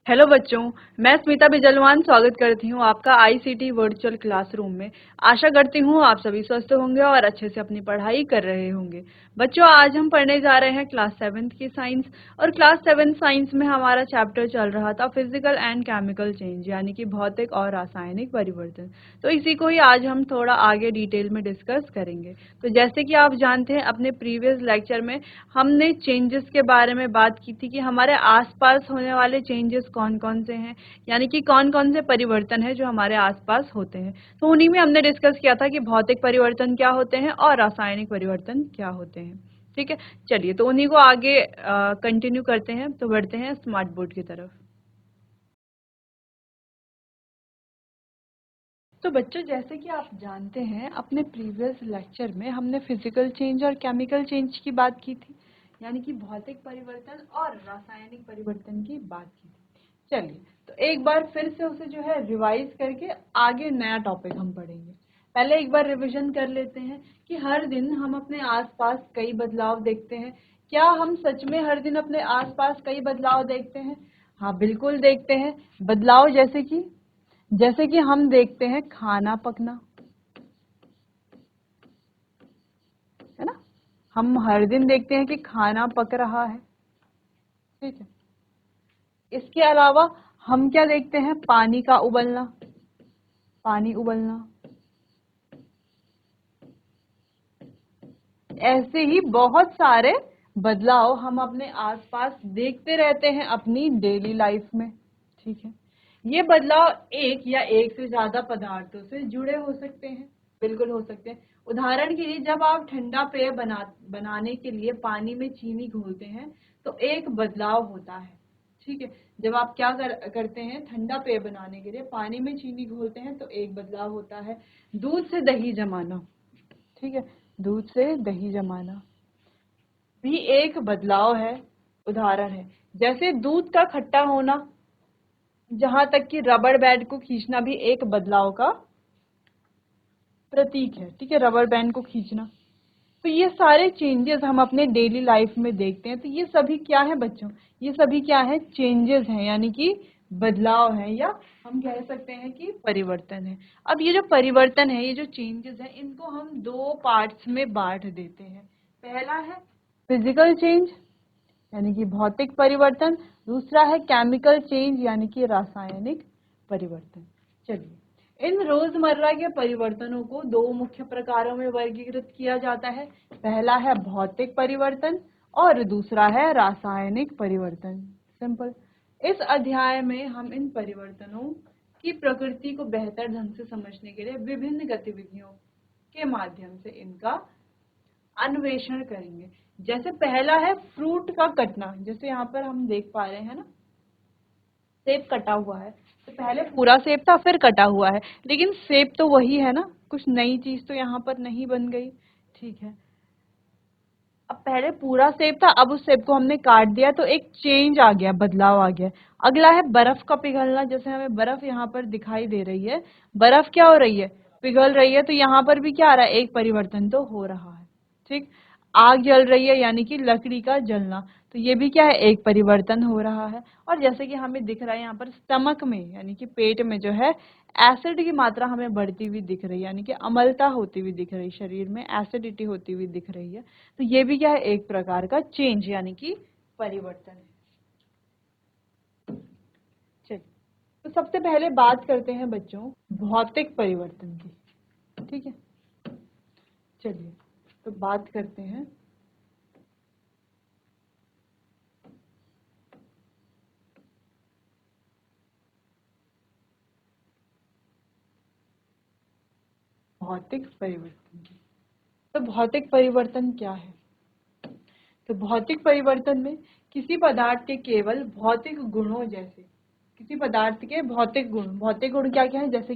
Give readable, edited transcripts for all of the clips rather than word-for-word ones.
Hello बच्चों, मैं स्मिता बिजलवान स्वागत करती हूँ आपका आईसीटी वर्चुअल क्लासरूम में। आशा करती हूँ आप सभी स्वस्थ होंगे और अच्छे से अपनी पढ़ाई कर रहे होंगे। बच्चों, आज हम पढ़ने जा रहे हैं क्लास 7th की साइंस। और क्लास 7 साइंस में हमारा चैप्टर चल रहा था फिजिकल एंड केमिकल चेंज, यानी कि भौतिक और रासायनिक परिवर्तन। तो इसी को ही आज हम थोड़ा आगे डिटेल में डिस्कस करेंगे। तो जैसे कि आप जानते हैं, अपने प्रीवियस लेक्चर में हमने चेंजेस के बारे में बात की थी कि हमारे आसपास होने वाले चेंजेस कौन कौन से हैं, यानी कि कौन कौन से परिवर्तन है जो हमारे आसपास होते हैं। तो उन्हीं में हमने डिस्कस किया था कि भौतिक परिवर्तन क्या होते हैं और रासायनिक परिवर्तन क्या होते हैं। ठीक है, चलिए तो उन्हीं को आगे कंटिन्यू करते हैं। तो बढ़ते हैं स्मार्ट बोर्ड की तरफ। तो बच्चों, जैसे कि आप जानते हैं, अपने प्रीवियस लेक्चर में हमने फिजिकल चेंज और केमिकल चेंज की बात की थी, यानी कि भौतिक परिवर्तन और रासायनिक परिवर्तन की बात की थी। चलिए तो एक बार फिर से उसे जो है रिवाइज करके आगे नया टॉपिक हम पढ़ेंगे। पहले एक बार रिवीजन कर लेते हैं कि हर दिन हम अपने आसपास कई बदलाव देखते हैं। क्या हम सच में हर दिन अपने आसपास कई बदलाव देखते हैं? हाँ, बिल्कुल देखते हैं। बदलाव जैसे कि हम देखते हैं खाना पकना, है ना। हम हर दिन देखते हैं कि खाना पक रहा है। ठीक है। इसके अलावा हम क्या देखते हैं? पानी का उबलना, पानी उबलना। ऐसे ही बहुत सारे बदलाव हम अपने आसपास देखते रहते हैं अपनी डेली लाइफ में। ठीक है। ये बदलाव एक या एक से ज्यादा पदार्थों से जुड़े हो सकते हैं। बिल्कुल हो सकते हैं। उदाहरण के लिए, जब आप ठंडा पेय बनाने के लिए पानी में चीनी घोलते हैं तो एक बदलाव होता है। ठीक है। जब आप क्या करते हैं, ठंडा पेय बनाने के लिए पानी में चीनी घोलते हैं तो एक बदलाव होता है। दूध से दही जमाना, ठीक है, दूध से दही जमाना भी एक बदलाव है, उदाहरण है। जैसे दूध का खट्टा होना, जहां तक कि रबर बैंड को खींचना भी एक बदलाव का प्रतीक है। ठीक है, रबर बैंड को खींचना। तो ये सारे चेंजेस हम अपने डेली लाइफ में देखते हैं। तो ये सभी क्या है बच्चों? ये सभी क्या है? चेंजेस हैं, यानी कि बदलाव है, या हम कह सकते हैं कि परिवर्तन है। अब ये जो परिवर्तन है, ये जो चेंजेस है, इनको हम दो पार्ट्स में बांट देते हैं। पहला है फिजिकल चेंज, यानी कि भौतिक परिवर्तन। दूसरा है केमिकल चेंज, यानी कि रासायनिक परिवर्तन। चलिए, इन रोजमर्रा के परिवर्तनों को दो मुख्य प्रकारों में वर्गीकृत किया जाता है। पहला है भौतिक परिवर्तन और दूसरा है रासायनिक परिवर्तन। सिंपल। इस अध्याय में हम इन परिवर्तनों की प्रकृति को बेहतर ढंग से समझने के लिए विभिन्न गतिविधियों के माध्यम से इनका अन्वेषण करेंगे। जैसे पहला है फ्रूट का कटना। जैसे यहाँ पर हम देख पा रहे हैं ना, सेब कटा हुआ है। तो पहले पूरा सेब था, फिर कटा हुआ है, लेकिन सेब तो वही है ना, कुछ नई चीज तो यहाँ पर नहीं बन गई। ठीक है। अब पहले पूरा सेब था, अब उस सेब को हमने काट दिया तो एक चेंज आ गया, बदलाव आ गया। अगला है बर्फ का पिघलना। जैसे हमें बर्फ यहाँ पर दिखाई दे रही है, बर्फ क्या हो रही है? पिघल रही है। तो यहाँ पर भी क्या आ रहा है? एक परिवर्तन तो हो रहा है। ठीक। आग जल रही है, यानी कि लकड़ी का जलना। तो ये भी क्या है? एक परिवर्तन हो रहा है। और जैसे कि हमें दिख रहा है यहाँ पर स्टमक में, यानी कि पेट में जो है एसिड की मात्रा हमें बढ़ती हुई दिख रही है, यानी कि अम्लता होती हुई दिख रही है, शरीर में एसिडिटी होती हुई दिख रही है। तो ये भी क्या है? एक प्रकार का चेंज, यानी कि परिवर्तन है। चलिए, तो सबसे पहले बात करते हैं बच्चों भौतिक परिवर्तन की। ठीक है। चलिए तो बात करते हैं भौतिक परिवर्तन की। तो भौतिक परिवर्तन क्या है? तो भौतिक परिवर्तन में किसी पदार्थ के केवल भौतिक गुणों जैसे, किसी पदार्थ के भौतिक गुण क्या क्या है? जैसे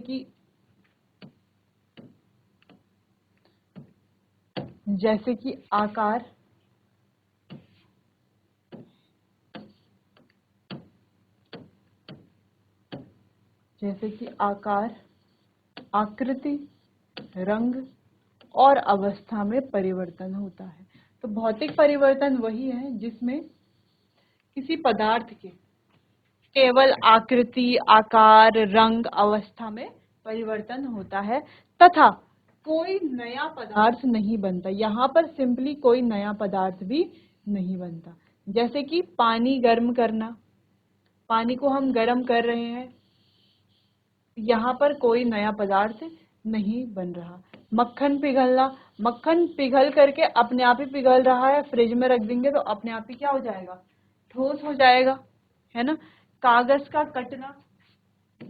कि आकार, जैसे कि आकार, आकृति, रंग और अवस्था में परिवर्तन होता है। तो भौतिक परिवर्तन वही है जिसमें किसी पदार्थ के केवल आकृति, आकार, रंग, अवस्था में परिवर्तन होता है तथा कोई नया पदार्थ नहीं बनता। यहाँ पर सिंपली कोई नया पदार्थ भी नहीं बनता। जैसे कि पानी गर्म करना, पानी को हम गर्म कर रहे हैं, यहाँ पर कोई नया पदार्थ नहीं बन रहा। मक्खन पिघलना, मक्खन पिघल करके अपने आप ही पिघल रहा है, फ्रिज में रख देंगे तो अपने आप ही क्या हो जाएगा, ठोस हो जाएगा, है ना। कागज का कटना,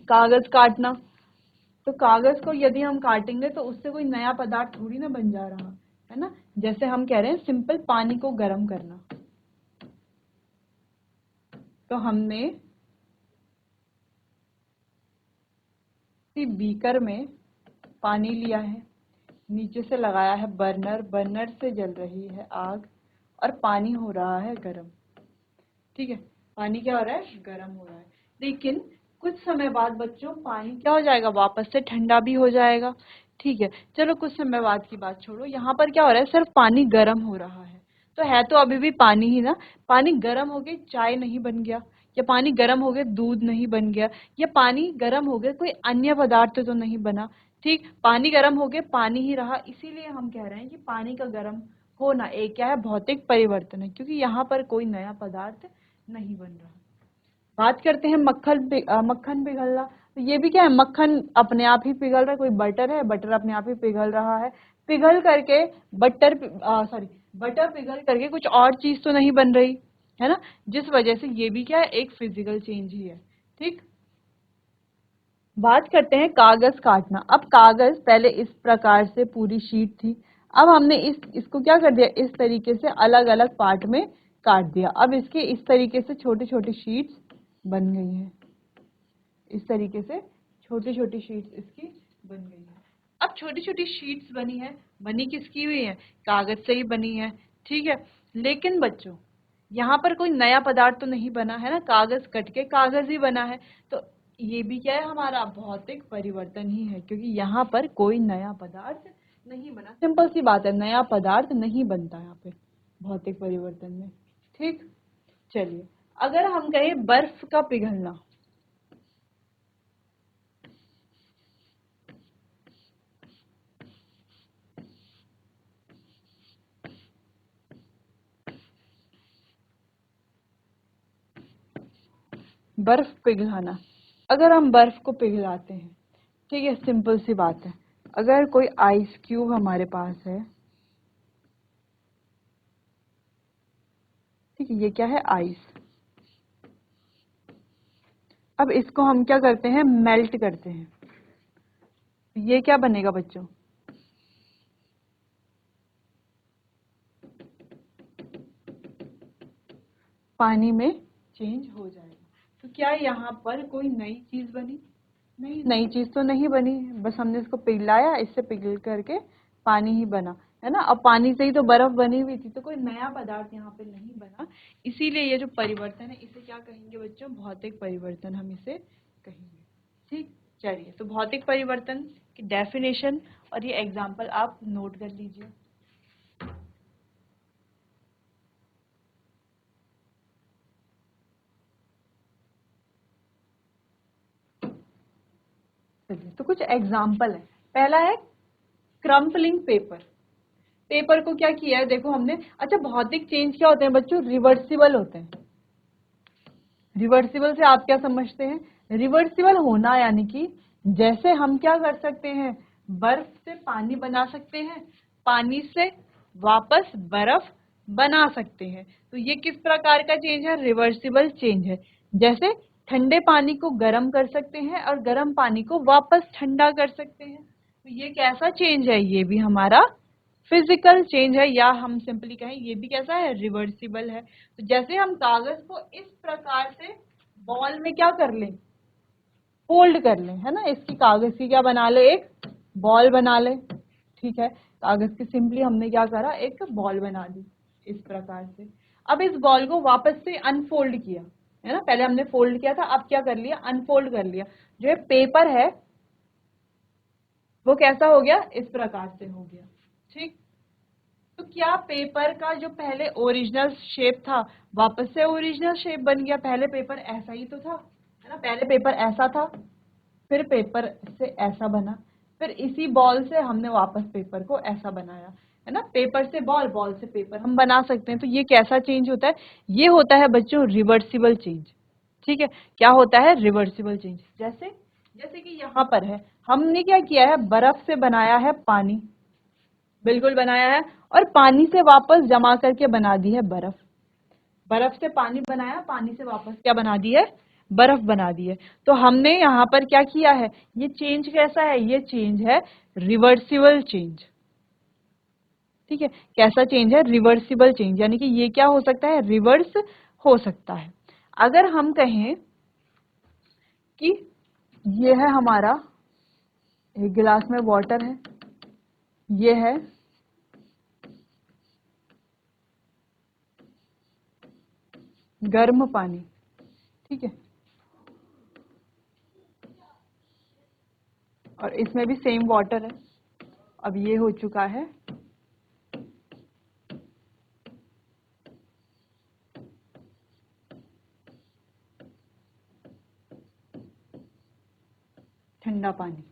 कागज काटना, तो कागज को यदि हम काटेंगे तो उससे कोई नया पदार्थ थोड़ी ना बन जा रहा है ना। जैसे हम कह रहे हैं सिंपल पानी को गर्म करना, तो हमने बीकर में पानी लिया है, नीचे से लगाया है बर्नर, बर्नर से जल रही है आग और पानी हो रहा है गर्म। ठीक है, पानी क्या हो रहा है, गर्म हो रहा है। लेकिन कुछ समय बाद बच्चों पानी क्या हो जाएगा, वापस से ठंडा भी हो जाएगा। ठीक है, चलो कुछ समय बाद की बात छोड़ो, यहाँ पर क्या हो रहा है, सिर्फ पानी गर्म हो रहा है, तो है तो अभी भी पानी ही ना। पानी गर्म हो गई चाय नहीं बन गया, या पानी गर्म हो गया दूध नहीं बन गया, या पानी गर्म हो गया कोई अन्य पदार्थ तो नहीं बना। ठीक, पानी गर्म हो गया पानी ही रहा। इसीलिए हम कह रहे हैं कि पानी का गर्म होना एक क्या है, भौतिक परिवर्तन है, क्योंकि यहाँ पर कोई नया पदार्थ नहीं बन रहा। बात करते हैं मक्खन पिघलना, तो ये भी क्या है, मक्खन अपने आप ही पिघल रहा है। कोई बटर है, बटर अपने आप ही पिघल रहा है, पिघल करके बटर पिघल करके कुछ और चीज तो नहीं बन रही है ना, जिस वजह से ये भी क्या है, एक फिजिकल चेंज ही है। ठीक, बात करते हैं कागज काटना। अब कागज पहले इस प्रकार से पूरी शीट थी, अब हमने इसको क्या कर दिया, इस तरीके से अलग अलग पार्ट में काट दिया। अब इसके इस तरीके से छोटी छोटी शीट्स बन गई हैं, इस तरीके से छोटी छोटी शीट्स इसकी बन गई है। अब छोटी छोटी शीट्स बनी है, बनी किसकी हुई है, कागज से ही बनी है। ठीक है, लेकिन बच्चों यहाँ पर कोई नया पदार्थ तो नहीं बना है ना, कागज कट के कागज ही बना है, तो ये भी क्या है, हमारा भौतिक परिवर्तन ही है, क्योंकि यहाँ पर कोई नया पदार्थ नहीं बना। सिंपल सी बात है, नया पदार्थ नहीं बनता यहाँ पे भौतिक परिवर्तन में। ठीक, चलिए अगर हम कहें बर्फ का पिघलना, बर्फ पिघलाना, अगर हम बर्फ को पिघलाते हैं, ठीक है, सिंपल सी बात है, अगर कोई आइस क्यूब हमारे पास है, ठीक है, ये क्या है, आइस। अब इसको हम क्या करते हैं, मेल्ट करते हैं, ये क्या बनेगा बच्चों, पानी में चेंज हो जाएगा। तो क्या यहाँ पर कोई नई चीज बनी, नहीं, नई चीज तो नहीं बनी, बस हमने इसको पिघलाया, इससे पिघल करके पानी ही बना, है ना। अब पानी से ही तो बर्फ बनी हुई थी, तो कोई नया पदार्थ यहाँ पे नहीं बना। इसीलिए ये जो परिवर्तन है इसे क्या कहेंगे बच्चों, भौतिक परिवर्तन हम इसे कहेंगे। ठीक, चलिए तो भौतिक परिवर्तन की डेफिनेशन और ये एग्जाम्पल आप नोट कर लीजिए। चलिए तो कुछ एग्जाम्पल है। पहला है क्रम्पलिंग पेपर, पेपर को क्या किया है, देखो हमने, अच्छा भौतिक चेंज क्या होते हैं बच्चों, रिवर्सिबल होते हैं। रिवर्सिबल से आप क्या समझते हैं, रिवर्सिबल होना यानी कि जैसे हम क्या कर सकते हैं, बर्फ से पानी बना सकते हैं, पानी से वापस बर्फ बना सकते हैं, तो ये किस प्रकार का चेंज है, रिवर्सिबल चेंज है। जैसे ठंडे पानी को गर्म कर सकते हैं और गर्म पानी को वापस ठंडा कर सकते हैं, तो ये कैसा चेंज है, ये भी हमारा फिजिकल चेंज है, या हम सिंपली कहें ये भी कैसा है, रिवर्सिबल है। तो जैसे हम कागज को इस प्रकार से बॉल में क्या कर लें, फोल्ड कर लें, है ना, इसकी कागज की क्या बना ले, एक बॉल बना ले। ठीक है, कागज की सिंपली हमने क्या करा, एक बॉल बना दी इस प्रकार से। अब इस बॉल को वापस से अनफोल्ड किया, है ना, पहले हमने फोल्ड किया था, अब क्या कर लिया, अनफोल्ड कर लिया। जो ये पेपर है वो कैसा हो गया, इस प्रकार से हो गया। ठीक, तो क्या पेपर का जो पहले ओरिजिनल शेप था वापस से ओरिजिनल शेप बन गया, पहले पेपर ऐसा ही तो था, है ना। पहले पेपर ऐसा था, फिर पेपर से ऐसा बना, फिर इसी बॉल से हमने वापस पेपर को ऐसा बनाया, है ना। पेपर से बॉल, बॉल से पेपर हम बना सकते हैं। तो ये कैसा चेंज होता है? ये होता है बच्चों रिवर्सिबल चेंज। ठीक है, क्या होता है? Reversible change. जैसे जैसे कि यहाँ पर है, हमने क्या किया है? बर्फ से बनाया है पानी, बिल्कुल बनाया है, और पानी से वापस जमा करके बना दी है बर्फ। बर्फ से पानी बनाया, पानी से वापस क्या बना दी है? बर्फ बना दी है। तो हमने यहाँ पर क्या किया है? ये चेंज कैसा है? ये चेंज है रिवर्सिबल चेंज। ठीक है, कैसा चेंज है? रिवर्सिबल चेंज, यानी कि ये क्या हो सकता है? रिवर्स हो सकता है। अगर हम कहें कि ये है हमारा, एक गिलास में वाटर है, ये है गर्म पानी, ठीक है, और इसमें भी सेम वाटर है। अब ये हो चुका है ठंडा पानी।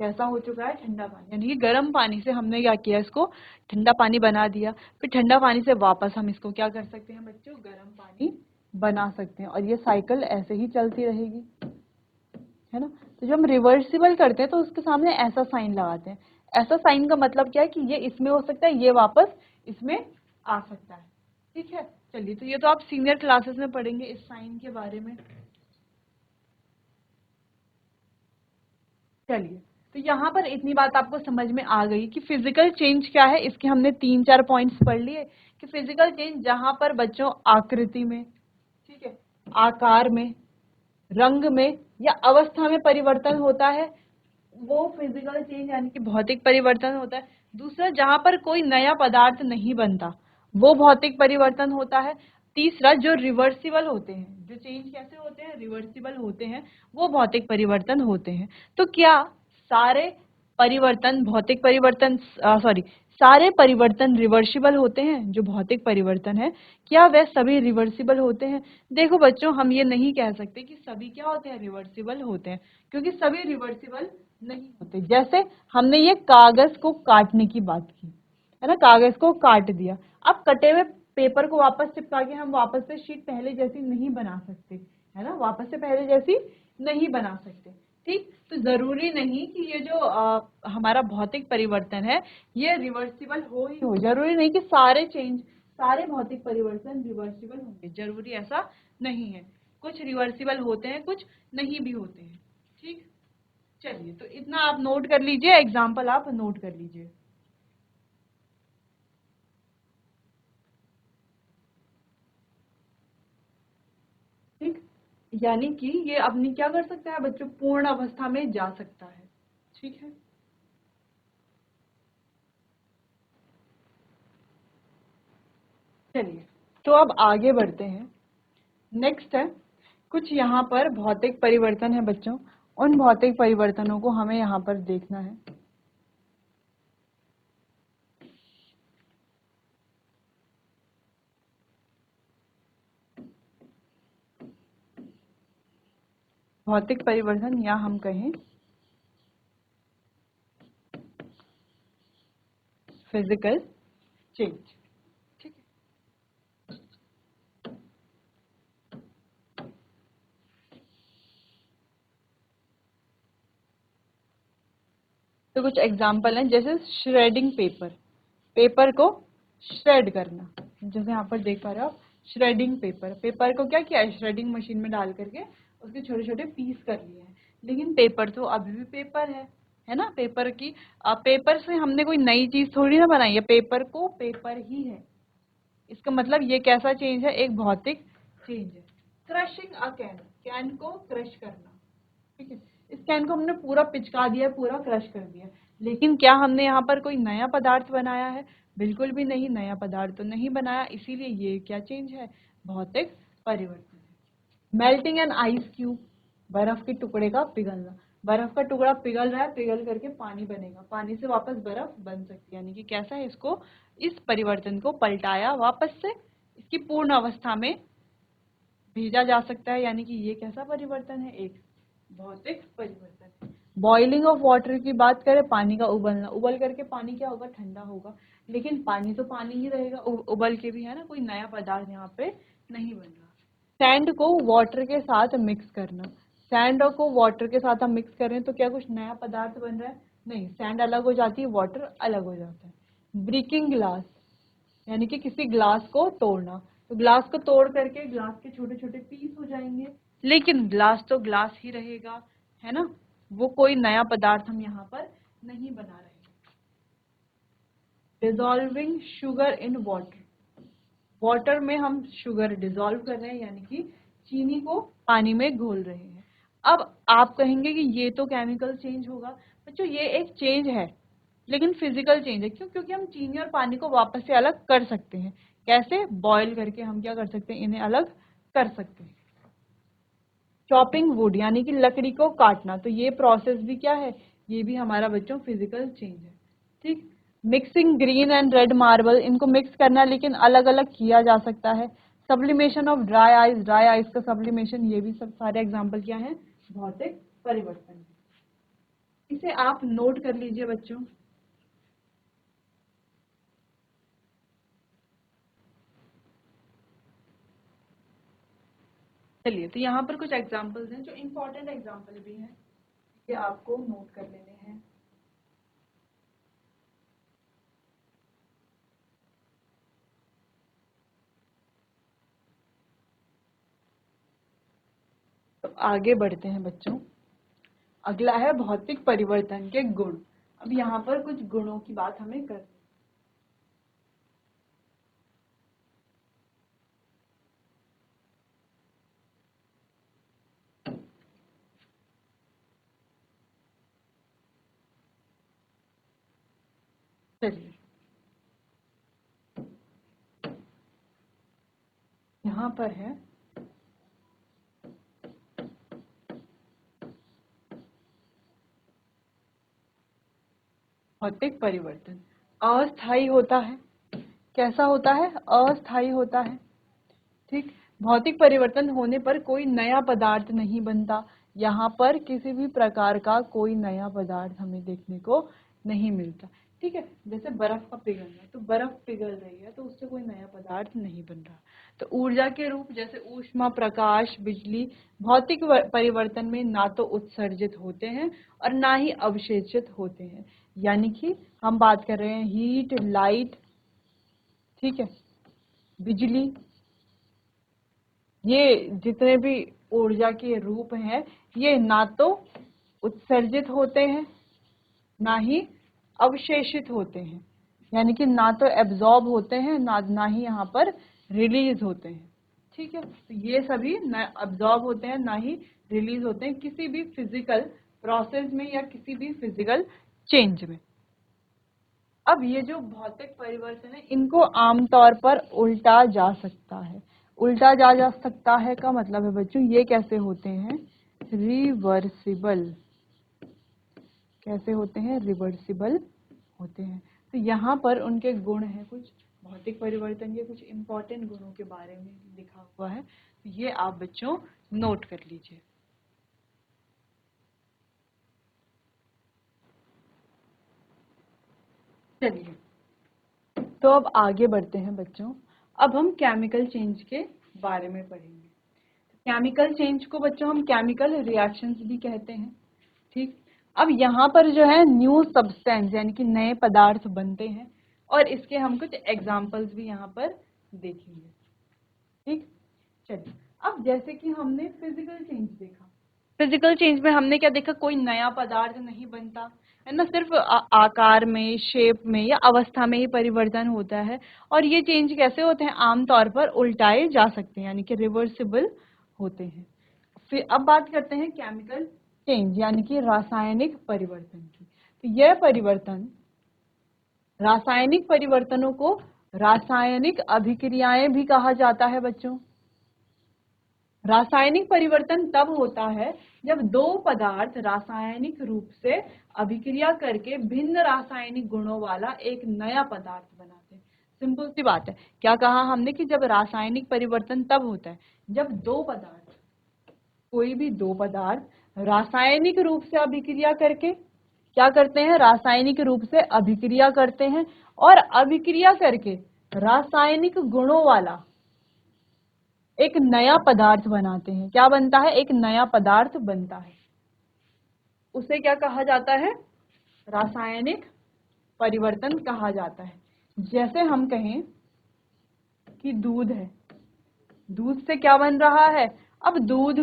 कैसा हो चुका है? ठंडा पानी, यानी कि गर्म पानी से हमने क्या किया? इसको ठंडा पानी बना दिया। फिर ठंडा पानी से वापस हम इसको क्या कर सकते हैं बच्चों? गर्म पानी बना सकते हैं, और ये साइकिल ऐसे ही चलती रहेगी, है ना। तो जब हम रिवर्सिबल करते हैं तो उसके सामने ऐसा साइन लगाते हैं। ऐसा साइन का मतलब क्या है? कि ये इसमें हो सकता है, ये वापस इसमें आ सकता है। ठीक है, चलिए, तो ये तो आप सीनियर क्लासेस में पढ़ेंगे इस साइन के बारे में। चलिए, तो यहाँ पर इतनी बात आपको समझ में आ गई कि फिजिकल चेंज क्या है। इसके हमने 3-4 पॉइंट्स पढ़ लिए कि फिजिकल चेंज जहाँ पर बच्चों आकृति में, ठीक है, आकार में, रंग में या अवस्था में परिवर्तन होता है, वो फिजिकल चेंज यानी कि भौतिक परिवर्तन होता है। दूसरा, जहाँ पर कोई नया पदार्थ नहीं बनता, वो भौतिक परिवर्तन होता है। तीसरा, जो रिवर्सिबल होते हैं, जो चेंज कैसे होते हैं? रिवर्सिबल होते हैं, वो भौतिक परिवर्तन होते हैं। तो क्या सारे परिवर्तन भौतिक परिवर्तन, सॉरी, सारे परिवर्तन रिवर्सिबल होते हैं? जो भौतिक परिवर्तन है, क्या वह सभी रिवर्सिबल होते हैं? देखो बच्चों, हम ये नहीं कह सकते कि सभी क्या होते हैं? रिवर्सिबल होते हैं, क्योंकि सभी रिवर्सिबल नहीं होते। जैसे हमने ये कागज को काटने की बात की, है ना, कागज को काट दिया। अब कटे हुए पेपर को वापस चिपका के हम वापस से शीट पहले जैसी नहीं बना सकते, है ना, वापस से पहले जैसी नहीं बना सकते। ठीक, तो जरूरी नहीं कि ये जो हमारा भौतिक परिवर्तन है ये रिवर्सिबल हो ही हो। जरूरी नहीं कि सारे चेंज, सारे भौतिक परिवर्तन रिवर्सिबल होंगे, जरूरी ऐसा नहीं है। कुछ रिवर्सिबल होते हैं, कुछ नहीं भी होते हैं। ठीक, चलिए, तो इतना आप नोट कर लीजिए, एग्जाम्पल आप नोट कर लीजिए। ठीक, यानी कि ये अपनी क्या कर सकता है बच्चों? पूर्ण अवस्था में जा सकता है। ठीक है, चलिए, तो अब आगे बढ़ते हैं। नेक्स्ट है, कुछ यहाँ पर भौतिक परिवर्तन है बच्चों, उन भौतिक परिवर्तनों को हमें यहाँ पर देखना है। भौतिक परिवर्तन, या हम कहें फिजिकल चेंज। ठीक है, तो कुछ एग्जाम्पल हैं, जैसे श्रेडिंग पेपर, पेपर को श्रेड करना। जैसे यहाँ पर देख पा रहे हो आप, श्रेडिंग पेपर, पेपर को क्या किया है? श्रेडिंग मशीन में डाल करके उसके छोटे छोटे पीस कर लिए हैं। लेकिन पेपर तो अभी भी पेपर है ना। पेपर की पेपर से हमने कोई नई चीज थोड़ी ना बनाई है, पेपर को पेपर ही है। इसका मतलब ये कैसा चेंज है? एक भौतिक चेंज है। क्रशिंग अ कैन, कैन को क्रश करना। ठीक है, इस कैन को हमने पूरा पिचका दिया, पूरा क्रश कर दिया, लेकिन क्या हमने यहाँ पर कोई नया पदार्थ बनाया है? बिल्कुल भी नहीं, नया पदार्थ तो नहीं बनाया। इसीलिए ये क्या चेंज है? भौतिक परिवर्तन है। मेल्टिंग एन आइस क्यूब, बर्फ के टुकड़े का पिघलना। बर्फ का टुकड़ा पिघल रहा है, पिघल करके पानी बनेगा, पानी से वापस बर्फ बन सकती है। यानी कि कैसा है? इसको, इस परिवर्तन को पलटाया, वापस से इसकी पूर्ण अवस्था में भेजा जा सकता है, यानी कि ये कैसा परिवर्तन है, एक भौतिक परिवर्तन। बॉइलिंग ऑफ वाटर की बात करें, पानी का उबलना, उबल करके पानी क्या होगा, ठंडा होगा, लेकिन पानी तो पानी ही रहेगा उबल के भी, है ना, कोई नया पदार्थ यहाँ पे नहीं बन रहा। सैंड को वाटर के साथ मिक्स करना, सैंड को वाटर के साथ हम मिक्स करें तो क्या कुछ नया पदार्थ बन रहा है, नहीं, सैंड अलग हो जाती है, वाटर अलग हो जाता है। ब्रेकिंग ग्लास, यानी कि किसी ग्लास को तोड़ना, तो ग्लास को तोड़ करके ग्लास के छोटे छोटे पीस हो जाएंगे, लेकिन ग्लास तो ग्लास ही रहेगा, है ना, वो कोई नया पदार्थ हम यहाँ पर नहीं बना रहे। Dissolving sugar in water, water में हम शुगर डिसॉल्व कर रहे हैं, यानी कि चीनी को पानी में घोल रहे हैं। अब आप कहेंगे कि ये तो केमिकल चेंज होगा, बच्चों ये एक चेंज है, लेकिन फिजिकल चेंज है, क्यों, क्योंकि हम चीनी और पानी को वापस से अलग कर सकते हैं। कैसे, बॉईल करके हम क्या कर सकते हैं, इन्हें अलग कर सकते हैं। चॉपिंग वुड, यानी कि लकड़ी को काटना, तो ये प्रोसेस भी क्या है, ये भी हमारा बच्चों फिजिकल चेंज है। ठीक, mixing green and red marble, इनको मिक्स करना, लेकिन अलग अलग किया जा सकता है। Sublimation of dry ice, dry ice का सब्लिमेशन, ये भी सब सारे एग्जाम्पल क्या है, भौतिक परिवर्तन। इसे आप नोट कर लीजिए बच्चों। चलिए, तो यहाँ पर कुछ एग्जाम्पल्स हैं जो इम्पोर्टेंट एग्जाम्पल भी हैं, ये आपको नोट कर लेने हैं। तो आगे बढ़ते हैं बच्चों। अगला है भौतिक परिवर्तन के गुण। अब यहाँ पर कुछ गुणों की बात हमें करनी है। चलिए, यहाँ पर है भौतिक परिवर्तन। अस्थायी होता है, कैसा होता है, अस्थायी होता है। ठीक, भौतिक परिवर्तन होने पर कोई नया पदार्थ नहीं बनता, यहाँ पर किसी भी प्रकार का कोई नया पदार्थ हमें देखने को नहीं मिलता। ठीक है, जैसे बर्फ का पिघलना, तो बर्फ पिघल रही है तो उससे कोई नया पदार्थ नहीं बन रहा। तो ऊर्जा के रूप जैसे ऊष्मा, प्रकाश, बिजली, भौतिक परिवर्तन में ना तो उत्सर्जित होते हैं और ना ही अवशेषित होते हैं, यानी कि हम बात कर रहे हैं हीट, लाइट, ठीक है, बिजली, ये जितने भी ऊर्जा के रूप हैं, ये ना तो उत्सर्जित होते हैं ना ही अवशेषित होते हैं, यानी कि ना तो एब्जॉर्ब होते हैं ना ही यहाँ पर रिलीज होते हैं। ठीक है, तो ये सभी ना एब्जॉर्ब होते हैं ना ही रिलीज होते हैं किसी भी फिजिकल प्रोसेस में या किसी भी फिजिकल चेंज में। अब ये जो भौतिक परिवर्तन है, इनको आमतौर पर उल्टा जा सकता है। उल्टा जा सकता है का मतलब है बच्चों, ये कैसे होते हैं, रिवर्सिबल। कैसे होते हैं, रिवर्सिबल होते हैं। तो यहाँ पर उनके गुण हैं, कुछ भौतिक परिवर्तन के कुछ इंपॉर्टेंट गुणों के बारे में लिखा हुआ है, तो ये आप बच्चों नोट कर लीजिए। चलिए, तो अब आगे बढ़ते हैं बच्चों। अब हम केमिकल चेंज के बारे में पढ़ेंगे। केमिकल चेंज को बच्चों हम केमिकल रिएक्शंस भी कहते हैं। ठीक, अब यहाँ पर जो है न्यू सब्सटेंस, यानी कि नए पदार्थ बनते हैं, और इसके हम कुछ एग्जांपल्स भी यहाँ पर देखेंगे। ठीक, चलिए, अब जैसे कि हमने फिजिकल चेंज देखा, फिजिकल चेंज में हमने क्या देखा, कोई नया पदार्थ नहीं बनता है ना, सिर्फ आकार में, शेप में या अवस्था में ही परिवर्तन होता है। और ये चेंज कैसे होते हैं, आमतौर पर उल्टाए जा सकते हैं, यानी कि रिवर्सिबल होते हैं। फिर अब बात करते हैं केमिकल चेंज, यानी कि रासायनिक परिवर्तन की। तो यह परिवर्तन, रासायनिक परिवर्तनों को रासायनिक अभिक्रियाएं भी कहा जाता है बच्चों। रासायनिक परिवर्तन तब होता है जब दो पदार्थ रासायनिक रूप से अभिक्रिया करके भिन्न रासायनिक गुणों वाला एक नया पदार्थ बनाते हैं। सिंपल सी बात है। क्या कहा हमने कि जब रासायनिक परिवर्तन तब होता है जब दो पदार्थ, कोई भी दो पदार्थ रासायनिक रूप से अभिक्रिया करके क्या करते हैं, रासायनिक रूप से अभिक्रिया करते हैं और अभिक्रिया करके रासायनिक गुणों वाला एक नया पदार्थ बनाते हैं। क्या बनता है, एक नया पदार्थ बनता है। उसे क्या कहा जाता है, रासायनिक परिवर्तन कहा जाता है। जैसे हम कहें कि दूध है, दूध से क्या बन रहा है, अब दूध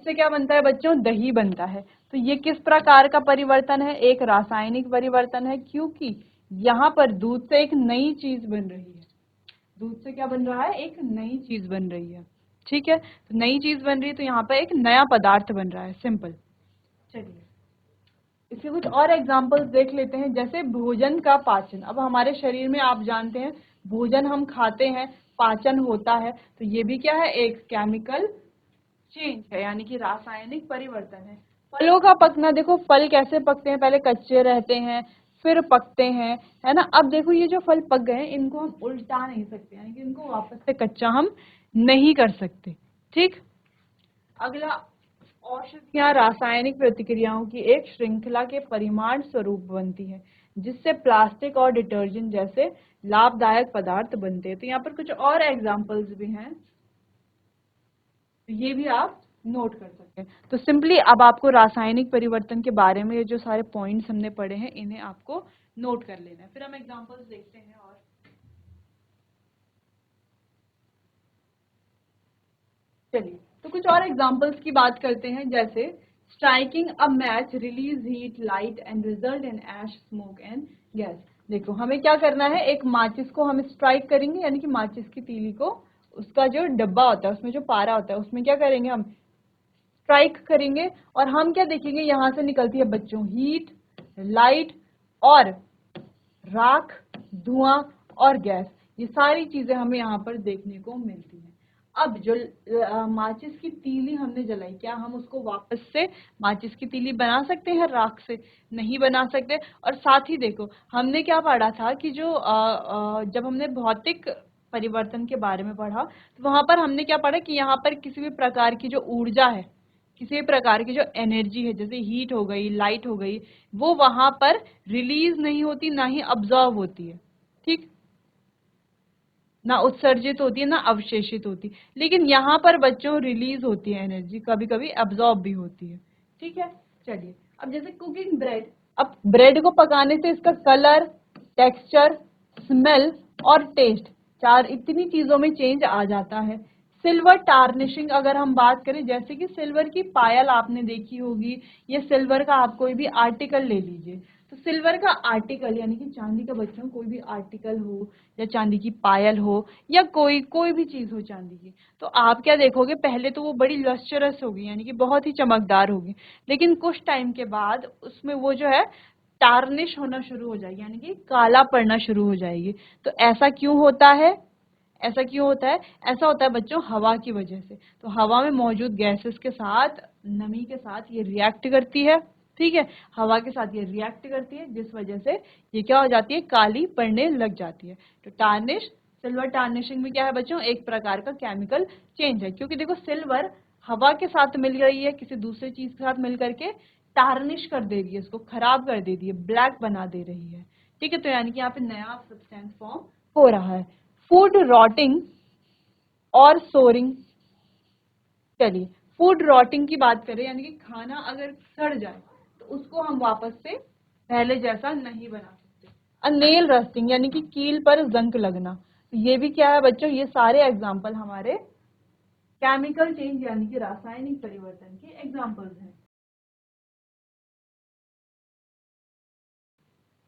से क्या बनता है बच्चों, दही बनता है। तो ये किस प्रकार का परिवर्तन है, एक रासायनिक परिवर्तन है, क्योंकि यहाँ पर दूध से एक नई चीज बन रही है। दूध से क्या बन रहा है, एक नई चीज बन रही है। ठीक है, तो नई चीज बन रही है तो यहाँ पर एक नया पदार्थ बन रहा है। सिंपल। चलिए इसके कुछ और एग्जांपल्स देख लेते हैं। जैसे भोजन का पाचन, अब हमारे शरीर में आप जानते हैं भोजन हम खाते हैं, पाचन होता है, तो ये भी क्या है, एक केमिकल चेंज है, यानी कि रासायनिक परिवर्तन है। फलों का पकना, देखो फल कैसे पकते हैं, पहले कच्चे रहते हैं फिर पकते हैं, है ना। अब देखो ये जो फल पक गए हैं इनको हम उल्टा नहीं सकते, यानी कि इनको वापस से कच्चा हम नहीं कर सकते। ठीक। अगला, औषधियां रासायनिक प्रतिक्रियाओं की एक श्रृंखला के परिमाण स्वरूप बनती है जिससे प्लास्टिक और डिटर्जेंट जैसे लाभदायक पदार्थ बनते हैं। तो यहाँ पर कुछ और एग्जांपल्स भी हैं, तो ये भी आप नोट कर सकते हैं। तो सिंपली अब आपको रासायनिक परिवर्तन के बारे में जो सारे पॉइंट्स हमने पढ़े हैं इन्हें आपको नोट कर लेना है। फिर हम एग्जांपल्स देखते हैं। और चलिए तो कुछ और एग्जांपल्स की बात करते हैं। जैसे striking a match release heat light and result in ash smoke and gas. देखो हमें क्या करना है, एक माचिस को हम स्ट्राइक करेंगे, यानी कि माचिस की तीली को, उसका जो डब्बा होता है उसमें जो पारा होता है उसमें क्या करेंगे, हम स्ट्राइक करेंगे और हम क्या देखेंगे, यहाँ से निकलती है बच्चों हीट, लाइट और राख, धुआं और गैस। ये सारी चीजें हमें यहाँ पर देखने को मिलती हैं। अब जो माचिस की तीली हमने जलाई, क्या हम उसको वापस से माचिस की तीली बना सकते हैं राख से? नहीं बना सकते। और साथ ही देखो हमने क्या पढ़ा था कि जो जब हमने भौतिक परिवर्तन के बारे में पढ़ा तो वहां पर हमने क्या पढ़ा कि यहाँ पर किसी भी प्रकार की जो ऊर्जा है, किसी भी प्रकार की जो एनर्जी है, जैसे हीट हो गई, लाइट हो गई, वो वहां पर रिलीज नहीं होती, ना ही अब्जॉर्ब होती है। ठीक, ना उत्सर्जित होती है ना अवशेषित होती। लेकिन यहाँ पर बच्चों रिलीज होती है एनर्जी, कभी कभी अब्जॉर्ब भी होती है। ठीक है। चलिए अब जैसे कुकिंग ब्रेड, अब ब्रेड को पकाने से इसका कलर, टेक्सचर, स्मेल और टेस्ट, चार इतनी चीजों में चेंज आ जाता है। सिल्वर टार्निशिंग अगर हम बात करें, जैसे कि सिल्वर की पायल आपने देखी होगी, या सिल्वर का आप कोई भी आर्टिकल ले लीजिए, तो सिल्वर का आर्टिकल यानी कि चांदी का बच्चों कोई भी आर्टिकल हो या चांदी की पायल हो या कोई भी चीज हो चांदी की, तो आप क्या देखोगे, पहले तो वो बड़ी लस्चरस होगी, यानी कि बहुत ही चमकदार होगी, लेकिन कुछ टाइम के बाद उसमें वो जो है टार्निश होना शुरू हो जाएगी, यानी कि काला पड़ना शुरू हो जाएगी। तो ऐसा क्यों होता है, ऐसा क्यों होता है? ऐसा होता है बच्चों हवा की वजह से। तो हवा में मौजूद गैसेस के साथ, नमी के साथ ये रिएक्ट करती है। ठीक है, हवा के साथ ये रिएक्ट करती है, जिस वजह से ये क्या हो जाती है, काली पड़ने लग जाती है। तो टार्निश, सिल्वर टार्निशिंग में क्या है बच्चों, एक प्रकार का केमिकल चेंज है, क्योंकि देखो सिल्वर हवा के साथ मिल रही है, किसी दूसरे चीज के साथ मिल करके टार्निश कर दे रही है, इसको खराब कर दे रही है, ब्लैक बना दे रही है। ठीक है, तो यानी कि यहाँ पे नया सब्सटेंस फॉर्म हो रहा है। फूड रॉटिंग और सोरिंग। चलिए फूड रॉटिंग की बात करें, यानी कि खाना अगर सड़ जाए तो उसको हम वापस से पहले जैसा नहीं बना सकते। अनेल रस्टिंग यानी कि कील पर जंग लगना, तो ये भी क्या है बच्चों, ये सारे एग्जाम्पल हमारे केमिकल चेंज यानी कि रासायनिक परिवर्तन के एग्जाम्पल्स हैं।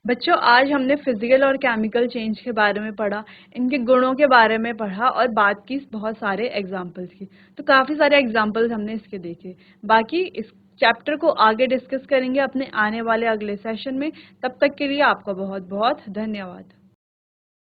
बच्चों आज हमने फिजिकल और केमिकल चेंज के बारे में पढ़ा, इनके गुणों के बारे में पढ़ा और बात की बहुत सारे एग्जाम्पल्स की। तो काफ़ी सारे एग्जाम्पल्स हमने इसके देखे। बाकी इस चैप्टर को आगे डिस्कस करेंगे अपने आने वाले अगले सेशन में। तब तक के लिए आपका बहुत बहुत धन्यवाद।